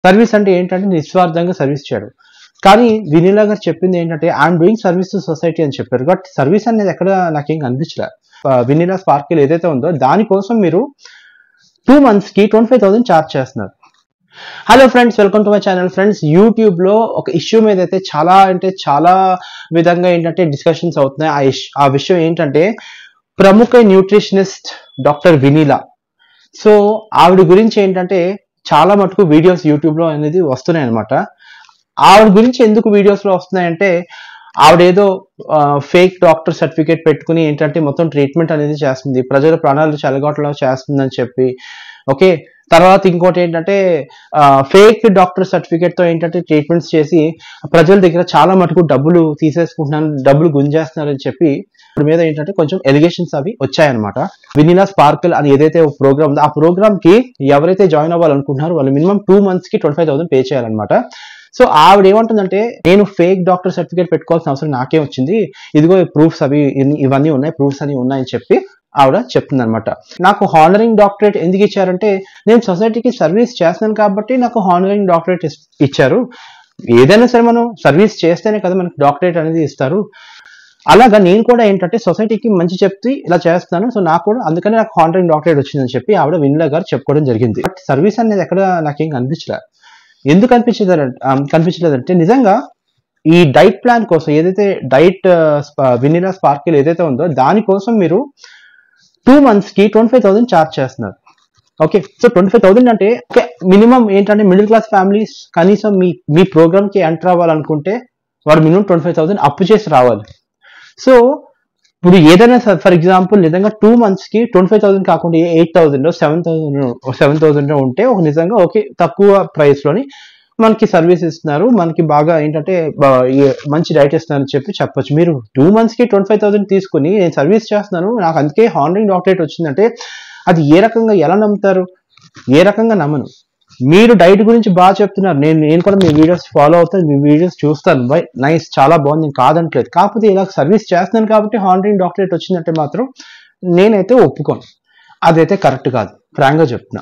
Service అంటే ఏంటంటే నిస్వార్థంగా సర్వీస్ చేయడం. కానీ వినీలా గారు చెప్పింది ఏంటంటే I'm doing service to society అని చెప్పారు. బట్ సర్వీస్ అనేది ఎక్కడ నాకేం కనిపించలే. వినీలా స్పార్కిల్ ఏదైతే ఉందో దానికోసం మీరు 2 months కి 25,000 ఛార్జ్ చేస్తున్నారు. Hello friends, welcome to my channel. Friends, YouTube లో ఒక ఇష్యూ మీద అయితే చాలా విధంగా ఏంటంటే డిస్కషన్స్ అవుతున్నాయి. ఆ విషయం ఏంటంటే ప్రముఖ న్యూట్రిషనిస్ట్ డాక్టర్ వినీలా. సో ఆవిడ గురించి ఏంటంటే చాలా మటుకు వీడియోస్ యూట్యూబ్ లో అనేది వస్తున్నాయి అనమాట. ఆవిడ గురించి ఎందుకు వీడియోస్ లో వస్తున్నాయంటే ఆవిడ ఏదో ఫేక్ డాక్టర్ సర్టిఫికేట్ పెట్టుకుని ఏంటంటే మొత్తం ట్రీట్మెంట్ అనేది చేస్తుంది, ప్రజల ప్రాణాలు చెలగొట్టలో చేస్తుందని చెప్పి. ఓకే, తర్వాత ఇంకోటి ఏంటంటే ఫేక్ డాక్టర్ సర్టిఫికేట్ తో ఏంటంటే ట్రీట్మెంట్స్ చేసి ప్రజల దగ్గర చాలా మటుకు డబ్బులు తీసేసుకుంటున్నాను, డబ్బులు గుంజేస్తున్నారని చెప్పి ఇప్పుడు మీద ఏంటంటే కొంచెం ఎలిగేషన్స్ అవి వచ్చాయన్నమాట. వినీలా స్పార్కిల్ అని ఏదైతే ప్రోగ్రామ్ ఉందో ఆ ప్రోగ్రామ్ కి ఎవరైతే జాయిన్ అవ్వాలనుకుంటున్నారో వాళ్ళు మినిమం 2 months కి 25,000 పే చేయాలన్నమాట. సో ఆవిడ ఏమంటుందంటే నేను ఫేక్ డాక్టర్ సర్టిఫికేట్ పెట్టుకోవాల్సిన అవసరం నాకేం వచ్చింది, ఇదిగో ప్రూఫ్స్ అవి ఇవన్నీ ఉన్నాయి, ప్రూఫ్స్ అన్ని ఉన్నాయని చెప్పి ఆవిడ చెప్తుంది అనమాట. నాకు హానరింగ్ డాక్టరేట్ ఎందుకు ఇచ్చారంటే నేను సొసైటీకి సర్వీస్ చేస్తున్నాను కాబట్టి నాకు హానరింగ్ డాక్టరేట్ ఇచ్చారు. ఏదైనా సరే మనం సర్వీస్ చేస్తేనే కదా మనకి డాక్టరేట్ అనేది ఇస్తారు. అలాగా నేను కూడా ఏంటంటే సొసైటీకి మంచి చెప్తే ఇలా చేస్తాను, సో నాకు కూడా అందుకని నాకు హానరింగ్ డాక్టరేట్ వచ్చిందని చెప్పి ఆవిడ వినీలా గారు చెప్పుకోవడం జరిగింది. బట్ సర్వీస్ అనేది ఎక్కడ నాకేం కనిపించలేదు. ఎందుకు కనిపించలేదంటే నిజంగా ఈ డైట్ ప్లాన్ కోసం ఏదైతే డైట్ వినీలా స్పార్కిల్ ఏదైతే ఉందో దానికోసం మీరు 2 months కి 25,000 ఛార్జ్ చేస్తున్నారు. ఓకే, సో 25,000 అంటే ఓకే మినిమం ఏంటంటే మిడిల్ క్లాస్ ఫ్యామిలీస్ కనీసం మీ ప్రోగ్రామ్ కి ఎంటర్ అవ్వాలనుకుంటే వాడు మినిమం 25,000 అప్పు చేసి రావాలి. సో ఇప్పుడు ఏదైనా ఫర్ ఎగ్జాంపుల్ నిజంగా 2 months కి 25,000 కాకుండా 8,000 7,000 ఉంటే ఒక నిజంగా ఓకే తక్కువ ప్రైస్ లోని మనకి సర్వీస్ ఇస్తున్నారు, మనకి బాగా ఏంటంటే మంచి డైట్ ఇస్తున్నారని చెప్పి చెప్పొచ్చు. మీరు 2 months కి 25,000 తీసుకుని నేను సర్వీస్ చేస్తున్నాను, నాకు అందుకే హానరింగ్ డాక్టరేట్ వచ్చిందంటే అది ఏ రకంగా ఎలా నమ్ముతారు? ఏ రకంగా నమ్మను. మీరు డైట్ గురించి బాగా చెప్తున్నారు, నేను కూడా మీ వీడియోస్ ఫాలో అవుతాను, మీ వీడియోస్ చూస్తాను, బై నైస్, చాలా బాగుంది, నేను కాదంటలేదు. కాకపోతే ఇలా సర్వీస్ చేస్తున్నాను కాబట్టి హానరింగ్ డాక్టరేట్ వచ్చిందంటే మాత్రం నేనైతే ఒప్పుకోను. అదైతే కరెక్ట్ కాదు, ఫ్రాంక్గా చెప్తున్నా.